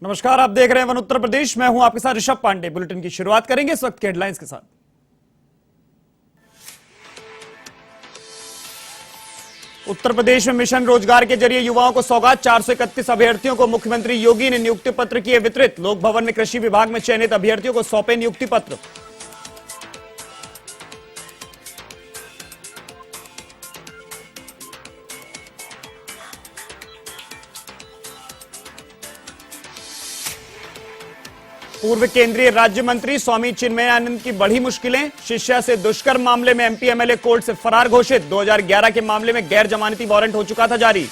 नमस्कार, आप देख रहे हैं वन उत्तर प्रदेश। मैं हूं आपके साथ ऋषभ पांडे। बुलेटिन की शुरुआत करेंगे इस वक्त के हेडलाइंस के साथ। उत्तर प्रदेश में मिशन रोजगार के जरिए युवाओं को सौगात। 431 अभ्यर्थियों को मुख्यमंत्री योगी ने नियुक्ति पत्र किए वितरित। लोक भवन में कृषि विभाग में चयनित अभ्यर्थियों को सौंपे नियुक्ति पत्र। पूर्व केंद्रीय राज्य मंत्री स्वामी चिन्मयानंद की बढ़ी मुश्किलें। शिष्या से दुष्कर्म मामले में एमपी एमएलए कोर्ट से फरार घोषित। 2011 के मामले में गैर जमानती वारंट हो चुका था जारी।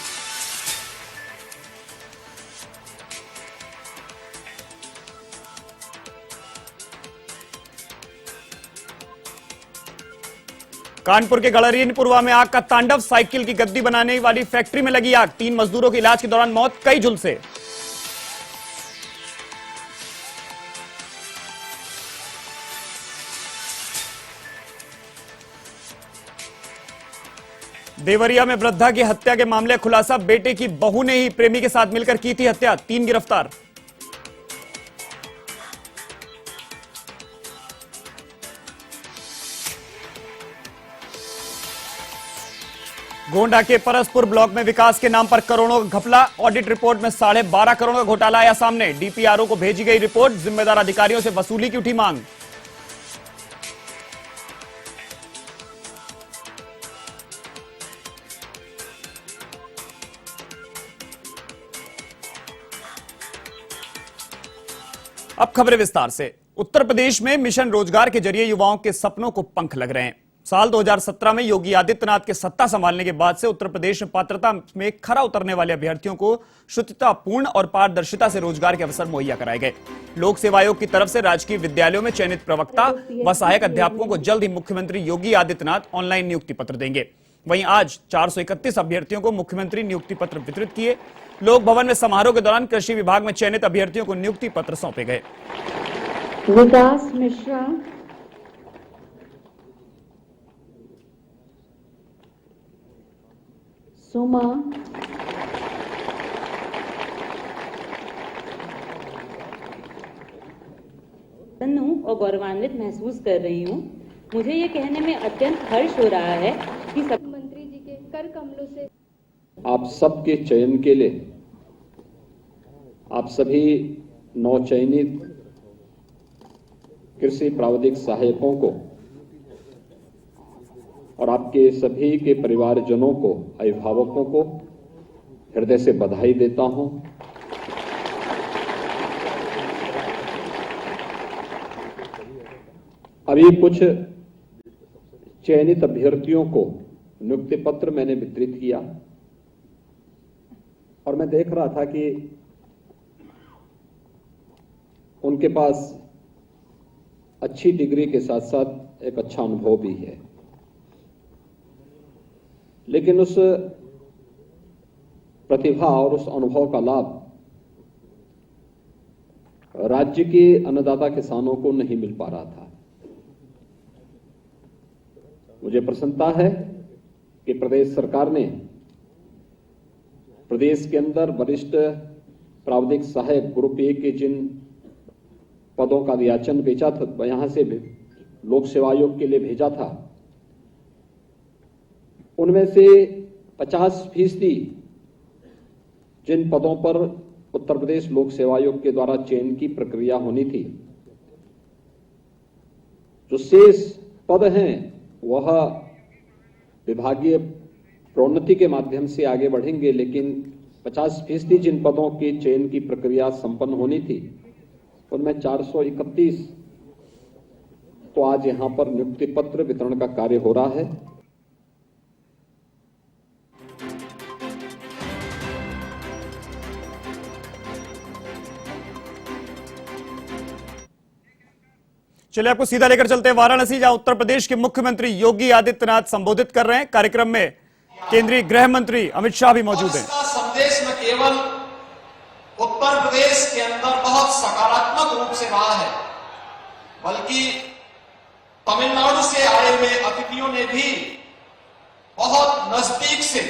कानपुर के गड़हरिपुरवा में आग का तांडव। साइकिल की गद्दी बनाने वाली फैक्ट्री में लगी आग। 3 मजदूरों की इलाज के दौरान मौत, कई झुलसे। देवरिया में वृद्धा की हत्या के मामले खुलासा। बेटे की बहू ने ही प्रेमी के साथ मिलकर की थी हत्या। 3 गिरफ्तार। गोंडा के परसपुर ब्लॉक में विकास के नाम पर करोड़ों का घपला। ऑडिट रिपोर्ट में 12.5 करोड़ का घोटाला आया सामने। डीपीआरओ को भेजी गई रिपोर्ट। जिम्मेदार अधिकारियों से वसूली की उठी मांग। अब खबरें विस्तार से। उत्तर प्रदेश में मिशन रोजगार के जरिए युवाओं के सपनों को पंख लग रहे हैं। साल 2017 में योगी आदित्यनाथ के सत्ता संभालने के बाद से उत्तर प्रदेश में पात्रता में खरा उतरने वाले अभ्यर्थियों को शुचितापूर्ण और पारदर्शिता से रोजगार के अवसर मुहैया कराए गए। लोक सेवा आयोग की तरफ से राजकीय विद्यालयों में चयनित प्रवक्ता व सहायक अध्यापकों को जल्द ही मुख्यमंत्री योगी आदित्यनाथ ऑनलाइन नियुक्ति पत्र देंगे। वहीं आज 431 अभ्यर्थियों को मुख्यमंत्री नियुक्ति पत्र वितरित किए। लोक भवन में समारोह के दौरान कृषि विभाग में चयनित अभ्यर्थियों को नियुक्ति पत्र सौंपे गए। विकास मिश्रा, सुमा, और गौरवान्वित महसूस कर रही हूँ। मुझे ये कहने में अत्यंत हर्ष हो रहा है कि सब मंत्री जी के कर कमलों से आप सबके चयन के लिए आप सभी नवचयनित कृषि प्राविधिक सहायकों को और आपके सभी के परिवारजनों को, अभिभावकों को हृदय से बधाई देता हूं। अभी कुछ चयनित अभ्यर्थियों को नियुक्ति पत्र मैंने वितरित किया और मैं देख रहा था कि उनके पास अच्छी डिग्री के साथ साथ एक अच्छा अनुभव भी है, लेकिन उस प्रतिभा और उस अनुभव का लाभ राज्य के अन्नदाता किसानों को नहीं मिल पा रहा था। मुझे प्रसन्नता है कि प्रदेश सरकार ने प्रदेश के अंदर वरिष्ठ प्राविधिक सहायक ग्रुप ए के जिन पदों का याचन भेजा था, यहां से लोक सेवा आयोग के लिए भेजा था, उनमें से 50% जिन पदों पर उत्तर प्रदेश लोक सेवा आयोग के द्वारा चयन की प्रक्रिया होनी थी, जो शेष पद हैं वह विभागीय प्रोन्नति के माध्यम से आगे बढ़ेंगे, लेकिन 50% जिन पदों के चयन की प्रक्रिया संपन्न होनी थी उनमें 431 तो आज यहां पर नियुक्ति पत्र वितरण का कार्य हो रहा है। चलिए आपको सीधा लेकर चलते हैं वाराणसी, जहां उत्तर प्रदेश के मुख्यमंत्री योगी आदित्यनाथ संबोधित कर रहे हैं। कार्यक्रम में केंद्रीय गृह मंत्री अमित शाह भी मौजूद हैं। संदेश न केवल उत्तर प्रदेश के अंदर बहुत सकारात्मक रूप से रहा है, बल्कि तमिलनाडु से आए हुए अतिथियों ने भी बहुत नजदीक से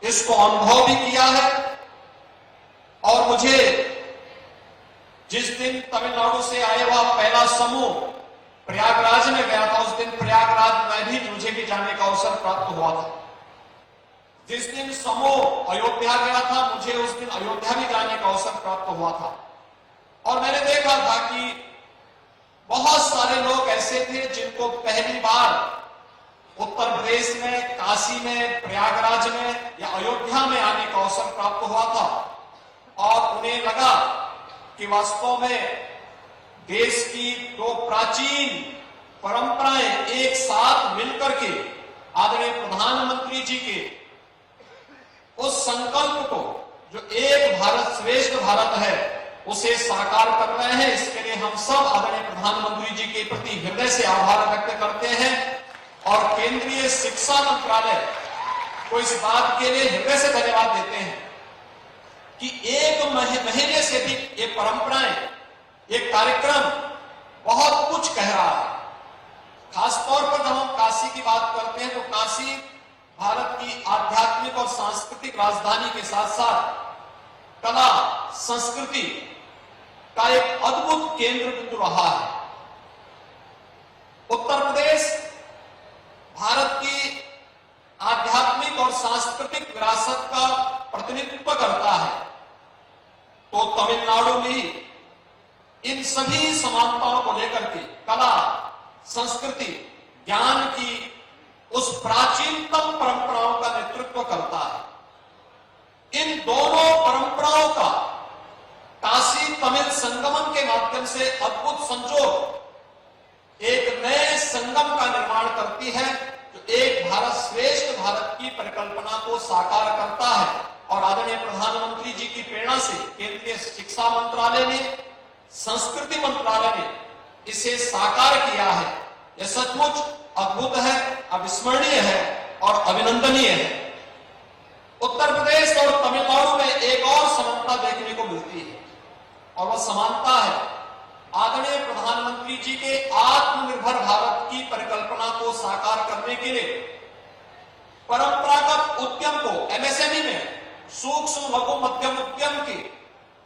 इसको अनुभव भी किया है और मुझे जिस दिन तमिलनाडु से आए हुआ पहला समूह प्रयागराज में गया था, उस दिन प्रयागराज में भी मुझे भी जाने का अवसर प्राप्त हुआ था। जिस दिन समूह अयोध्या गया था, मुझे उस दिन अयोध्या भी जाने का अवसर प्राप्त हुआ था। और मैंने देखा था कि बहुत सारे लोग ऐसे थे जिनको पहली बार उत्तर प्रदेश में, काशी में, प्रयागराज में या अयोध्या में आने का अवसर प्राप्त हुआ था और उन्हें लगा कि वास्तव में देश की दो प्राचीन परंपराएं एक साथ मिलकर के आदरणीय प्रधानमंत्री जी के उस संकल्प को, जो एक भारत श्रेष्ठ भारत है, उसे साकार कर रहे हैं। इसके लिए हम सब आदरणीय प्रधानमंत्री जी के प्रति हृदय से आभार व्यक्त करते हैं और केंद्रीय शिक्षा मंत्रालय को इस बात के लिए हृदय से धन्यवाद देते हैं कि एक महीने से भी ये परंपराएं, ये कार्यक्रम बहुत कुछ कह रहा है। खासतौर पर जब हम काशी की बात करते हैं तो काशी भारत की आध्यात्मिक और सांस्कृतिक राजधानी के साथ साथ कला, संस्कृति का एक अद्भुत केंद्र बिंदु रहा है। उत्तर प्रदेश भारत की आध्यात्मिक और सांस्कृतिक विरासत का प्रतिनिधित्व करता है, तो तमिलनाडु में इन सभी समानताओं को लेकर के कला, संस्कृति, ज्ञान की उस प्राचीनतम परंपराओं का नेतृत्व करता है। इन दोनों परंपराओं का काशी तमिल संगमम के माध्यम से अद्भुत संजोग एक नए संगम का निर्माण करती है, जो एक भारत श्रेष्ठ भारत की परिकल्पना को साकार करता है। और आदरणीय प्रधानमंत्री जी की प्रेरणा से केंद्रीय शिक्षा मंत्रालय ने, संस्कृति मंत्रालय ने इसे साकार किया है। यह सचमुच अद्भुत है, अविस्मरणीय है और अभिनंदनीय है। उत्तर प्रदेश और तमिलनाडु में एक और समानता देखने को मिलती है और वह समानता है आदरणीय प्रधानमंत्री जी के आत्मनिर्भर भारत की परिकल्पना को साकार करने के लिए परंपरागत उद्यम को, एमएसएमई में सूक्ष्म लघु मध्यम उद्यम के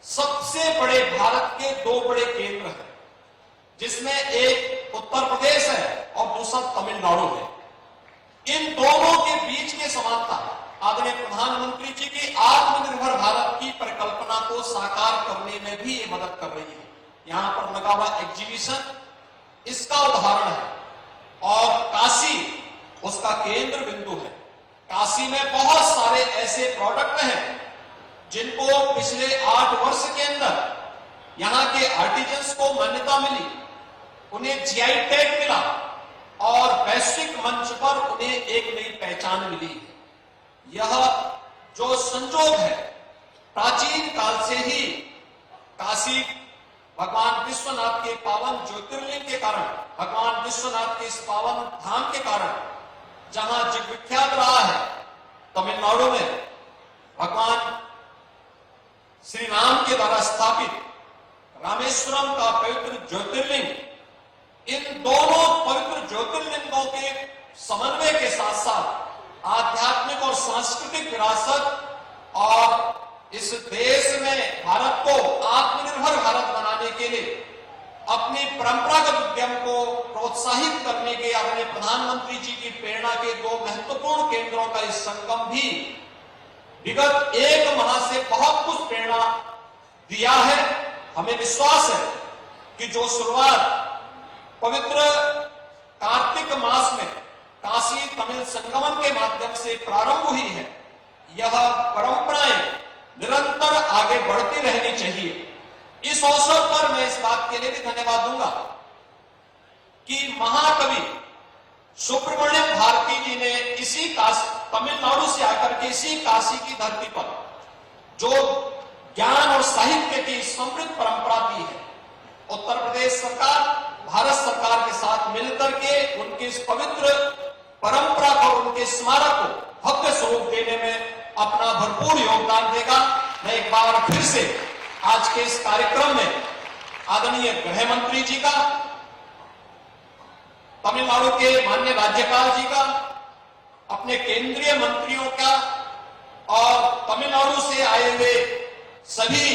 सबसे बड़े भारत के दो बड़े केंद्र हैं, जिसमें एक उत्तर प्रदेश है और दूसरा तमिलनाडु है। इन दोनों के बीच की समानता आदरणीय प्रधानमंत्री जी की आत्मनिर्भर भारत की परिकल्पना को साकार करने में भी ये मदद कर रही है। यहां पर लगा हुआ एग्जीबिशन इसका उदाहरण है और काशी उसका केंद्र बिंदु है। काशी में बहुत सारे ऐसे प्रोडक्ट हैं जिनको पिछले 8 वर्ष के अंदर यहां के आर्टिजन्स को मान्यता मिली, उन्हें जीआई टैग मिला और वैश्विक मंच पर उन्हें एक नई पहचान मिली। यह जो संजोग है, प्राचीन काल से ही काशी भगवान विश्वनाथ के पावन ज्योतिर्लिंग के कारण, भगवान विश्वनाथ के इस पावन धाम के कारण जहां जग विख्यात रहा है, तमिलनाडु में भगवान श्री राम के द्वारा स्थापित रामेश्वरम का पवित्र ज्योतिर्लिंग, इन दोनों पवित्र ज्योतिर्लिंगों के समन्वय के साथ साथ आध्यात्मिक और सांस्कृतिक विरासत और इस देश में भारत को आत्मनिर्भर भारत बनाने के लिए अपनी परंपरागत उद्यम को प्रोत्साहित करने के आदरणीय प्रधानमंत्री जी की प्रेरणा के दो महत्वपूर्ण केंद्रों का इस संगम भी विगत 1 माह से बहुत कुछ प्रेरणा दिया है। हमें विश्वास है कि जो शुरुआत पवित्र कार्तिक मास में काशी तमिल संगमम के माध्यम से प्रारंभ हुई है, यह परंपराएं निरंतर आगे बढ़ती रहनी चाहिए। इस अवसर पर मैं इस बात के लिए भी धन्यवाद दूंगा कि महाकवि सुब्रमण्यम भारती जी ने इसी तमिलनाडु से आकर के इसी काशी की धरती पर जो ज्ञान और साहित्य की समृद्ध परंपरा दी है, उत्तर प्रदेश सरकार भारत सरकार के साथ मिलकर के उनके इस पवित्र परंपरा को, उनके स्मारक को भव्य स्वरूप देने में अपना भरपूर योगदान देगा। मैं एक बार फिर से आज के इस कार्यक्रम में आदरणीय गृह मंत्री जी का, तमिलनाडु के माननीय राज्यपाल जी का, अपने केंद्रीय मंत्रियों का और तमिलनाडु से आए हुए सभी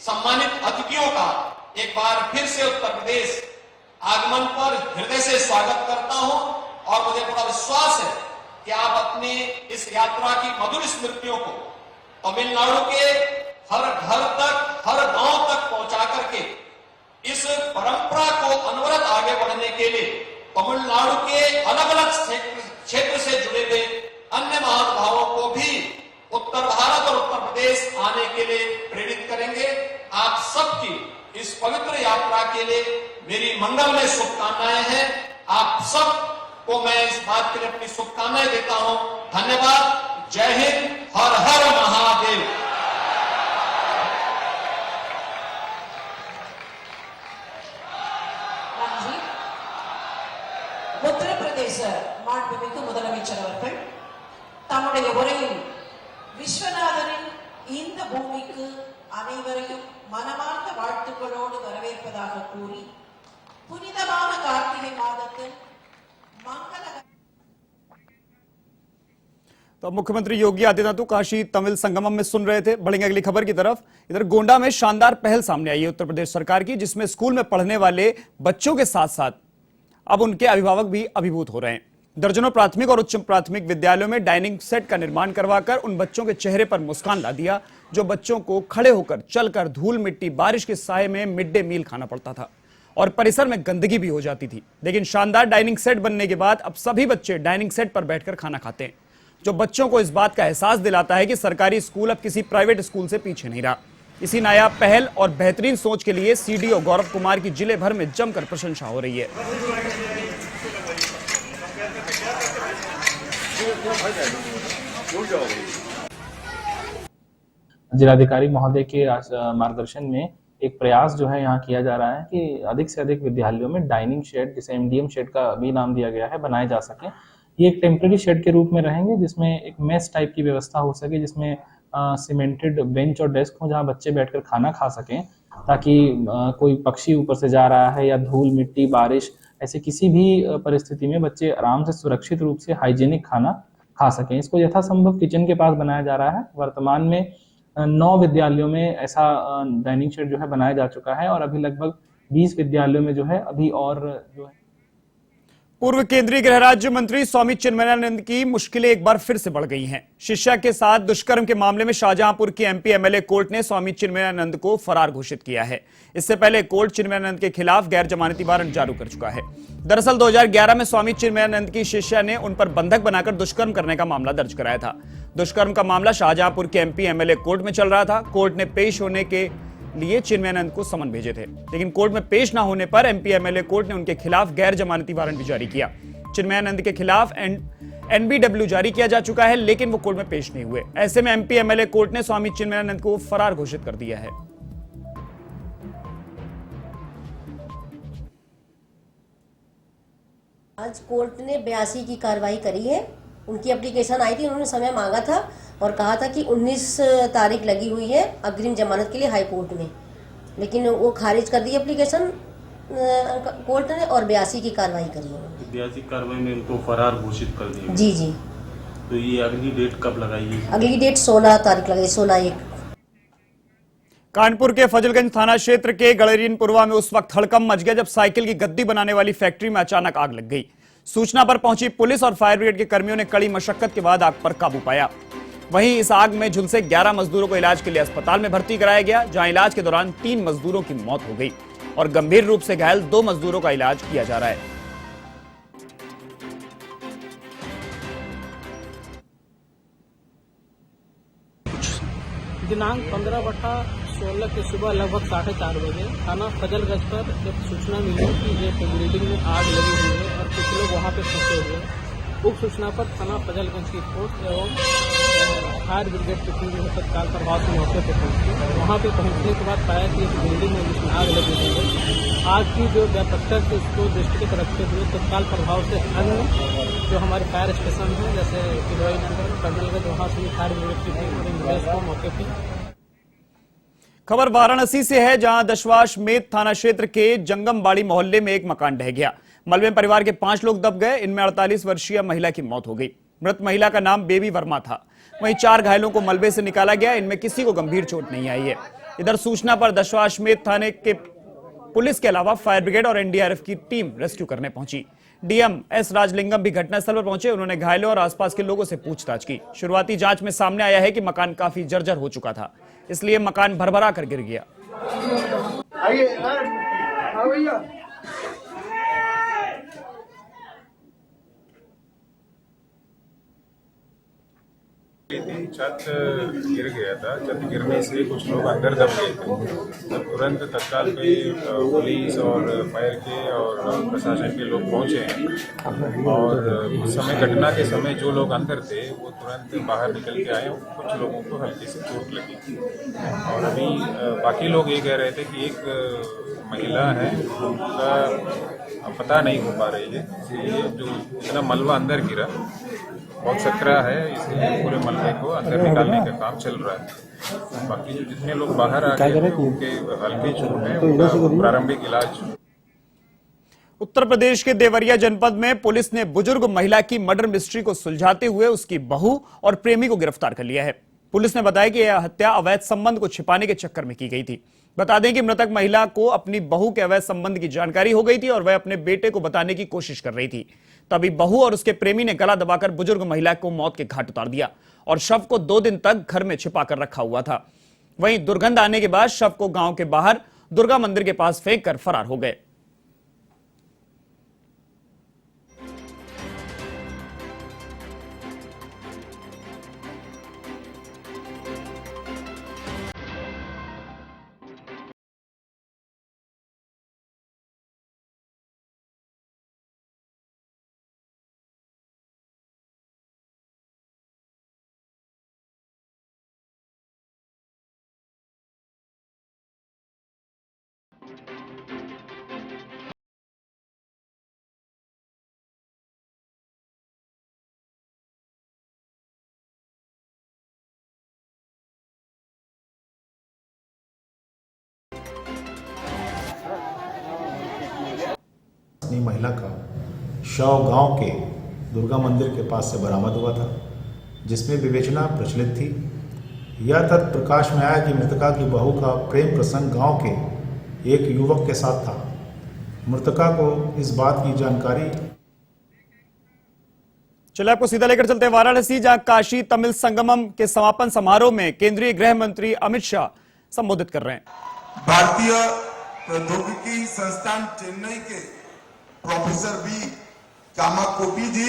सम्मानित अतिथियों का एक बार फिर से उत्तर प्रदेश आगमन पर हृदय से स्वागत करता हूं और मुझे पूरा विश्वास है कि आप अपनी इस यात्रा की मधुर स्मृतियों को तमिलनाडु के हर घर तक, हर गांव तक पहुंचा करके इस परंपरा को अनवरत आगे बढ़ने के लिए तमिलनाडु के अलग अलग क्षेत्र से जुड़े हुए अन्य महानुभावों को भी उत्तर भारत और उत्तर प्रदेश आने के लिए प्रेरित करेंगे। आप सबकी इस पवित्र यात्रा के लिए मेरी मंगलमय शुभकामनाएं हैं। आप सब को मैं इस बात के लिए अपनी शुभकामनाएं देता हूं। धन्यवाद। जय हिंद। हर हर महादेव। நன்றி. உத்தரப்பிரதேச மாண்புமிகு முதலமைச்சர் அவர்கள் தம்முடைய உரையில் விஸ்வநாதரின் இந்த பூமிக்கு அனைவரையும் மனமார்ந்த வாழ்த்துக்களோடு வரவேற்பதாக கூறி புனிதமான கார்த்திகை மாதத்தில் மங்கள तो अब मुख्यमंत्री योगी आदित्यनाथ तो काशी तमिल संगमम में सुन रहे थे। बढ़ेंगे अगली खबर की तरफ। इधर गोंडा में शानदार पहल सामने आई है उत्तर प्रदेश सरकार की, जिसमें स्कूल में पढ़ने वाले बच्चों के साथ साथ अब उनके अभिभावक भी अभिभूत हो रहे हैं। दर्जनों प्राथमिक और उच्च प्राथमिक विद्यालयों में डाइनिंग सेट का निर्माण करवाकर उन बच्चों के चेहरे पर मुस्कान ला दिया जो बच्चों को खड़े होकर, चलकर, धूल मिट्टी बारिश के साये में मिड डे मील खाना पड़ता था और परिसर में गंदगी भी हो जाती थी। लेकिन शानदार डाइनिंग सेट बनने के बाद अब सभी बच्चे डाइनिंग सेट पर बैठकर खाना खाते हैं, जो बच्चों को इस बात का एहसास दिलाता है कि सरकारी स्कूल अब किसी प्राइवेट स्कूल से पीछे नहीं रहा। इसी नायाब पहल और बेहतरीन सोच के लिए सीडीओ गौरव कुमार की जिले भर में जमकर प्रशंसा हो रही है। जिलाधिकारी महोदय के मार्गदर्शन में एक प्रयास जो है यहाँ किया जा रहा है कि अधिक से अधिक विद्यालयों में डाइनिंग शेड, जिसे एमडीएम शेड का भी नाम दिया गया है, बनाए जा सके। ये एक टेम्पररी शेड के रूप में रहेंगे जिसमें एक मेस टाइप की व्यवस्था हो सके, जिसमें सीमेंटेड बेंच और डेस्क हो जहाँ बच्चे बैठकर खाना खा सकें, ताकि कोई पक्षी ऊपर से जा रहा है या धूल मिट्टी बारिश ऐसे किसी भी परिस्थिति में बच्चे आराम से सुरक्षित रूप से हाइजीनिक खाना खा सकें। इसको यथासंभव किचन के पास बनाया जा रहा है। वर्तमान में 9 विद्यालयों में ऐसा डाइनिंग शेड जो है बनाया जा चुका है और अभी लगभग 20 विद्यालयों में जो है अभी और जो है। पूर्व केंद्रीय गृह राज्य मंत्री स्वामी चिन्मयानंद की मुश्किलें एक बार फिर से बढ़ गई हैं। शिष्या के साथ दुष्कर्म के मामले में शाहजहांपुर की एमपी एमएलए कोर्ट ने स्वामी चिन्मयानंद को फरार घोषित किया है। इससे पहले कोर्ट चिन्मयानंद के खिलाफ गैर जमानती वारंट जारी कर चुका है। दरअसल 2011 में स्वामी चिन्मयानंद की शिष्या ने उन पर बंधक बनाकर दुष्कर्म करने का मामला दर्ज कराया था। दुष्कर्म का मामला शाहजहांपुर के एमपी एमएलए कोर्ट में चल रहा था। कोर्ट ने पेश होने के लिए चिन्मयानंद को समन भेजे थे, लेकिन कोर्ट में पेश न होने पर एमपी एमएलए कोर्ट ने उनके खिलाफ गैर जमानती वारंट भी जारी किया। चिन्मयानंद के खिलाफ एनबीडब्ल्यू जारी किया जा चुका है, लेकिन वो कोर्ट में पेश नहीं हुए। ऐसे में एमपी एमएलए कोर्ट ने स्वामी चिन्मयानंद को फरार घोषित कर दिया है। आज कोर्ट ने 82 की कार्रवाई करी है। उनकी एप्लीकेशन आई थी, उन्होंने समय मांगा था और कहा था कि 19 तारीख लगी हुई है अग्रिम जमानत के लिए हाई कोर्ट में, लेकिन वो खारिज कर दी एप्लीकेशन कोर्ट ने और 82 की कार्रवाई करी है। 82 कार्रवाई में उनको फरार घोषित कर दिया। जी जी। तो ये अगली डेट कब लगाई है? अगली डेट 16 तारीख लगाई, 16/1। कानपुर के फजलगंज थाना क्षेत्र के गड़ेरिनपुरवा में उस वक्त हड़कंप मच गया जब साइकिल की गद्दी बनाने वाली फैक्ट्री में अचानक आग लग गई। सूचना पर पहुंची पुलिस और फायर ब्रिगेड के कर्मियों ने कड़ी मशक्कत के बाद आग पर काबू पाया। वहीं इस आग में झुलसे 11 मजदूरों को इलाज के लिए अस्पताल में भर्ती कराया गया, जहां इलाज के दौरान 3 मजदूरों की मौत हो गई और गंभीर रूप से घायल 2 मजदूरों का इलाज किया जा रहा है। दिनांक 15/16 की सुबह लगभग 4:30 बजे थाना फजलगंज पर एक सूचना मिली कि एक बिल्डिंग में आग लगी हुई है और कुछ लोग वहां पे फंसे हुए हैं। उक्त सूचना पर थाना फजलगंज की फोर्स एवं फायर ब्रिगेड की टीम तत्काल प्रभाव से मौके पर पहुंची। वहां पे पहुंचने के बाद पाया कि एक बिल्डिंग में जिसमें आग लगी हुई है। आग की जो व्यापकता थी उसको दृष्टिगत रखते हुए तत्काल प्रभाव से अन्य जो हमारे फायर स्टेशन है जैसे किलवाई नगर, कर्नलगंज, वहां से फायर ब्रिगेड की टीम और एम्बुलेंस को मौके पर। खबर वाराणसी से है, जहां दशवाशमेध थाना क्षेत्र के जंगमबाड़ी मोहल्ले में एक मकान ढह गया। मलबे में परिवार के 5 लोग दब गए। इनमें 48 वर्षीय महिला की मौत हो गई। मृत महिला का नाम बेबी वर्मा था। वहीं 4 घायलों को मलबे से निकाला गया। इनमें किसी को गंभीर चोट नहीं आई है। इधर सूचना पर दशवाशमेध थाने के पुलिस के अलावा फायर ब्रिगेड और एनडीआरएफ की टीम रेस्क्यू करने पहुंची। डीएम एस राजलिंगम भी घटनास्थल पर पहुंचे। उन्होंने घायलों और आसपास के लोगों से पूछताछ की। शुरुआती जांच में सामने आया है कि मकान काफी जर्जर हो चुका था, इसलिए मकान भरभरा कर गिर गया। छत गिर गया था। छत गिरने से कुछ लोग अंदर दब गए थे। तब तुरंत तत्काल पे पुलिस और फायर के और प्रशासन के लोग पहुंचे हैं और उस समय घटना के समय जो लोग अंदर थे वो तुरंत बाहर निकल के आए। कुछ लोगों को हल्की से चोट लगी थी और अभी बाकी लोग ये कह रहे थे कि एक महिला है उनका पता नहीं हो पा रही है, इसलिए जो इतना मलबा अंदर गिरा बहुत सकरा है, इसलिए पूरे मलबे को अंदर निकालने का काम चल रहा है। बाकी जो जितने लोग बाहर आ गए उनके हल्की चोट है, उनका प्रारंभिक इलाज। उत्तर प्रदेश के देवरिया जनपद में पुलिस ने बुजुर्ग महिला की मर्डर मिस्ट्री को सुलझाते हुए उसकी बहू और प्रेमी को गिरफ्तार कर लिया है। पुलिस ने बताया कि यह हत्या अवैध संबंध को छिपाने के चक्कर में की गई थी। बता दें कि मृतक महिला को अपनी बहू के अवैध संबंध की जानकारी हो गई थी और वह अपने बेटे को बताने की कोशिश कर रही थी। तभी बहू और उसके प्रेमी ने गला दबाकर बुजुर्ग महिला को मौत के घाट उतार दिया और शव को 2 दिन तक घर में छिपा कर रखा हुआ था। वहीं दुर्गंध आने के बाद शव को गांव के बाहर दुर्गा मंदिर के पास फेंक कर फरार हो गए। महिला का शव गांव के दुर्गा मंदिर के पास से बरामद हुआ था, जिसमें विवेचना प्रचलित थी। यह तथ्य प्रकाश में आया कि मृतका की बहू का प्रेम प्रसंग गांव के एक युवक के साथ था। मृतका को इस बात की जानकारी। चलिए आपको सीधा लेकर चलते हैं वाराणसी, जहां काशी तमिल संगमम के समापन समारोह में केंद्रीय गृह मंत्री अमित शाह संबोधित कर रहे हैं। भारतीय प्रौद्योगिकी संस्थान चेन्नई के प्रोफेसर बी कामाकोटी जी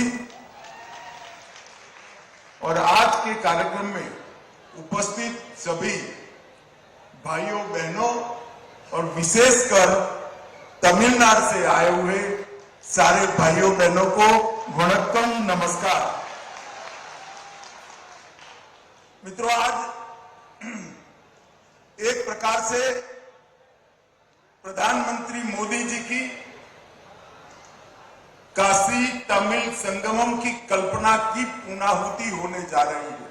और आज के कार्यक्रम में उपस्थित सभी भाइयों बहनों और विशेषकर तमिलनाडु से आए हुए सारे भाइयों बहनों को वणक्कम, नमस्कार। मित्रों, आज एक प्रकार से प्रधानमंत्री मोदी जी की काशी तमिल संगमम की कल्पना की पूर्णाहुति होने जा रही है।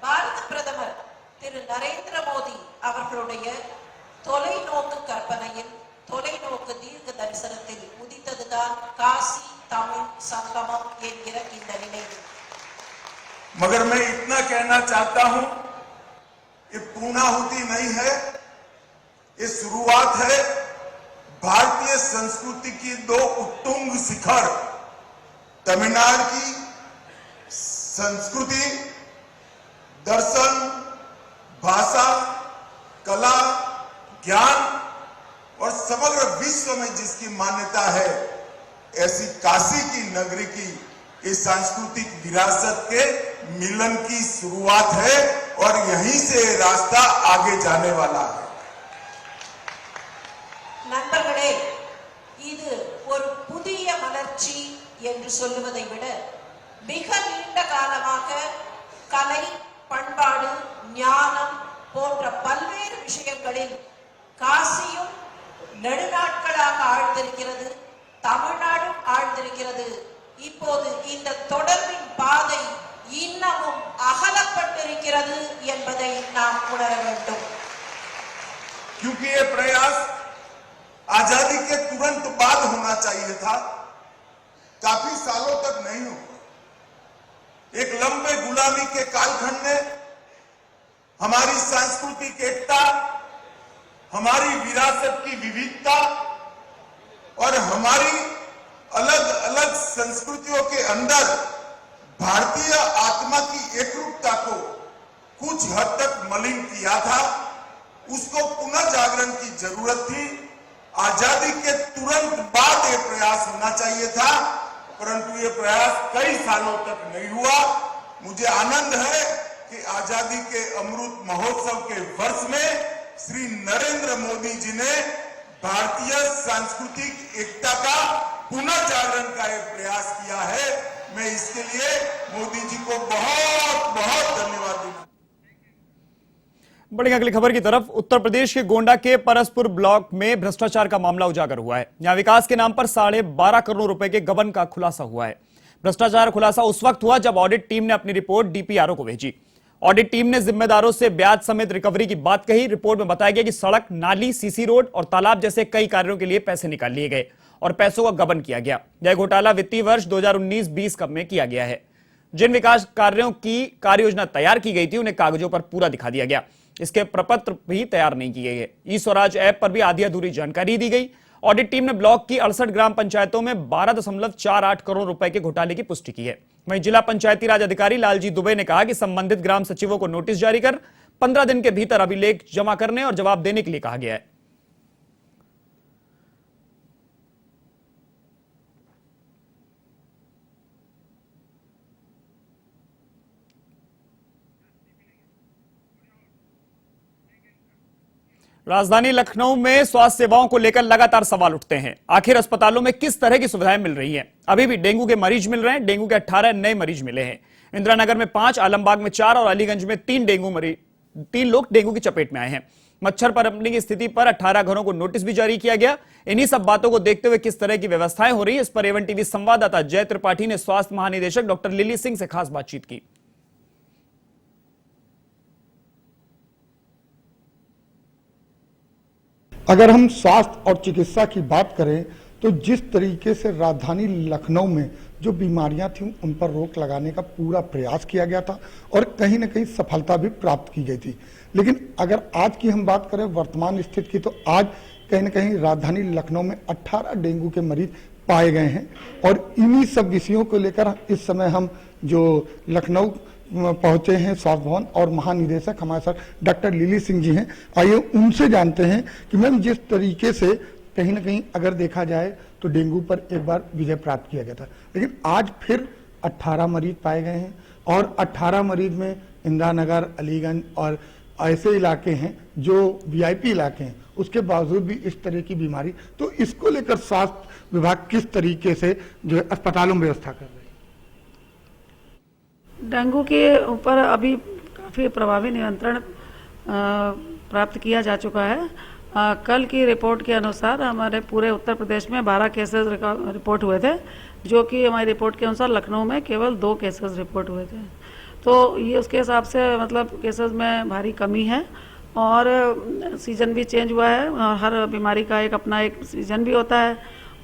பாரத பிரதமர் திரு நரேந்திர மோடி அவர்களுடைய தொலைநோக்கு கற்பனையில் தொலைநோக்கு தீர்க்க தரிசனத்தில் உதித்ததுதான் காசி तमिल संगमम என்கிற இந்த நினைவு। मगर मैं इतना कहना चाहता हूं, ये पूर्णाहुति नहीं है, ये शुरुआत है भारतीय संस्कृति की 2 उत्तुंग शिखर, तमिलनाडु की संस्कृति, दर्शन, भाषा, कला, ज्ञान और समग्र विश्व में जिसकी मान्यता है, ऐसी काशी की नगरी की इस सांस्कृतिक विरासत के मिलन की शुरुआत है और यहीं से रास्ता आगे जाने वाला है। நண்பர்களே, இது ஒரு புதிய மலர்ச்சி என்று சொல்லுவதை விட மிக நீண்ட காலமாக கலை, பண்பாடு, ஞானம் போன்ற பல்வேறு விஷயங்களில் காசியும் நெடுநாட்களாக ஆழ்ந்திருக்கிறது, தமிழ்நாடும் ஆழ்ந்திருக்கிறது। இப்போது இந்த தொடர்பின் பாதை இன்னமும் அகலப்பட்டிருக்கிறது என்பதை நாம் உணர வேண்டும்। क्योंकि ये प्रयास आजादी के तुरंत बाद होना चाहिए था, काफी सालों तक नहीं हुआ। एक लंबे गुलामी के कालखंड ने हमारी हमारी सांस्कृतिक एकता, हमारी विरासत की विविधता और हमारी अलग अलग संस्कृतियों के अंदर भारतीय आत्मा की एकरूपता को कुछ हद तक मलिन किया था। उसको पुनः जागरण की जरूरत थी। आजादी के तुरंत बाद ये प्रयास होना चाहिए था, परंतु ये प्रयास कई सालों तक नहीं हुआ। मुझे आनंद है कि आजादी के अमृत महोत्सव के वर्ष में श्री नरेंद्र मोदी जी ने भारतीय सांस्कृतिक एकता का पुनः जागरण का एक प्रयास किया है। मैं इसके लिए मोदी जी को बहुत बहुत धन्यवाद देता हूं। बढ़ेंगे अगली खबर की तरफ। उत्तर प्रदेश के गोंडा के परसपुर ब्लॉक में भ्रष्टाचार का मामला उजागर हुआ है। यहां विकास के नाम पर 12.5 करोड़ रुपए के गबन का खुलासा हुआ है। भ्रष्टाचार खुलासा उस वक्त हुआ जब ऑडिट टीम ने अपनी रिपोर्ट डीपीआरओ को भेजी। ऑडिट टीम ने जिम्मेदारों से ब्याज समेत रिकवरी की बात कही। रिपोर्ट में बताया गया कि सड़क, नाली, सीसी रोड और तालाब जैसे कई कार्यों के लिए पैसे निकाल लिए गए और पैसों का गबन किया गया। यह घोटाला वित्तीय वर्ष 2019-20 में किया गया है। जिन विकास कार्यों की कार्य योजना तैयार की गई थी उन्हें कागजों पर पूरा दिखा दिया गया। इसके प्रपत्र भी तैयार नहीं किए गए। ई स्वराज ऐप पर भी आधी अधूरी जानकारी दी गई। ऑडिट टीम ने ब्लॉक की 68 ग्राम पंचायतों में 12.48 करोड़ रुपए के घोटाले की पुष्टि की है। वहीं जिला पंचायती राज अधिकारी लालजी दुबे ने कहा कि संबंधित ग्राम सचिवों को नोटिस जारी कर 15 दिन के भीतर अभिलेख जमा करने और जवाब देने के लिए कहा गया है। राजधानी लखनऊ में स्वास्थ्य सेवाओं को लेकर लगातार सवाल उठते हैं। आखिर अस्पतालों में किस तरह की सुविधाएं मिल रही हैं? अभी भी डेंगू के मरीज मिल रहे हैं। डेंगू के 18 नए मरीज मिले हैं। इंदिरा नगर में 5, आलमबाग में 4 और अलीगंज में 3 लोग डेंगू की चपेट में आए हैं। मच्छर पनपने की स्थिति पर 18 घरों को नोटिस भी जारी किया गया। इन्हीं सब बातों को देखते हुए किस तरह की व्यवस्थाएं हो रही है, इस पर एवन टीवी संवाददाता जय त्रिपाठी ने स्वास्थ्य महानिदेशक डॉक्टर लिली सिंह से खास बातचीत की। अगर हम स्वास्थ्य और चिकित्सा की बात करें तो जिस तरीके से राजधानी लखनऊ में जो बीमारियां थीं उन पर रोक लगाने का पूरा प्रयास किया गया था और कहीं न कहीं सफलता भी प्राप्त की गई थी। लेकिन अगर आज की हम बात करें वर्तमान स्थिति की, तो आज कहीं न कहीं राजधानी लखनऊ में 18 डेंगू के मरीज पाए गए हैं और इन्हीं सब विषयों को लेकर इस समय हम जो लखनऊ पहुंचे हैं स्वास्थ्य भवन और महानिदेशक हमारे साथ डॉक्टर लिली सिंह जी हैं। आइए उनसे जानते हैं कि मैम जिस तरीके से कहीं ना कहीं अगर देखा जाए तो डेंगू पर एक बार विजय प्राप्त किया गया था, लेकिन आज फिर 18 मरीज पाए गए हैं और 18 मरीज में इंदिरा नगर, अलीगंज और ऐसे इलाके हैं जो वीआईपी इलाके हैं, उसके बावजूद भी इस तरह की बीमारी, तो इसको लेकर स्वास्थ्य विभाग किस तरीके से जो है अस्पतालों में व्यवस्था कर रहे हैं? डेंगू के ऊपर अभी काफ़ी प्रभावी नियंत्रण प्राप्त किया जा चुका है। कल की रिपोर्ट के अनुसार हमारे पूरे उत्तर प्रदेश में 12 केसेस रिपोर्ट हुए थे, जो कि हमारी रिपोर्ट के अनुसार लखनऊ में केवल 2 केसेस रिपोर्ट हुए थे। तो ये उसके हिसाब से मतलब केसेस में भारी कमी है और सीजन भी चेंज हुआ है। हर बीमारी का एक अपना एक सीजन भी होता है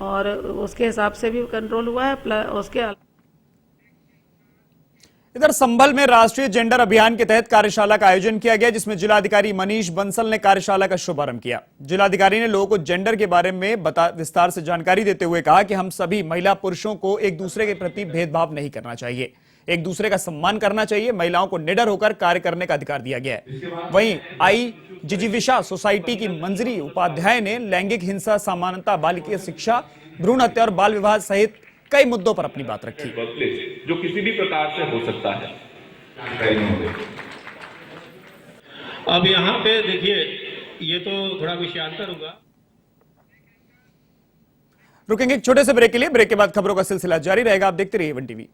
और उसके हिसाब से भी कंट्रोल हुआ है। उसके इधर संभल में राष्ट्रीय जेंडर अभियान के तहत कार्यशाला का आयोजन किया गया, जिसमें जिलाधिकारी मनीष बंसल ने कार्यशाला का शुभारंभ किया। जिलाधिकारी ने लोगों को जेंडर के बारे में विस्तार से जानकारी देते हुए कहा कि हम सभी महिला पुरुषों को एक दूसरे के प्रति भेदभाव नहीं करना चाहिए, एक दूसरे का सम्मान करना चाहिए। महिलाओं को निडर होकर कार्य करने का अधिकार दिया गया है। वहीं आई जिजीविषा सोसाइटी की मंजरी उपाध्याय ने लैंगिक हिंसा, समानता, बालिका शिक्षा, भ्रूण हत्या और बाल विवाह सहित कई मुद्दों पर अपनी बात रखी। जो किसी भी प्रकार से हो सकता है। अब यहाँ पे देखिए, ये तो थोड़ा विषयांतर होगा। रुकेंगे एक छोटे से ब्रेक के लिए। ब्रेक के बाद खबरों का सिलसिला जारी रहेगा। आप देखते रहिए एवन टीवी।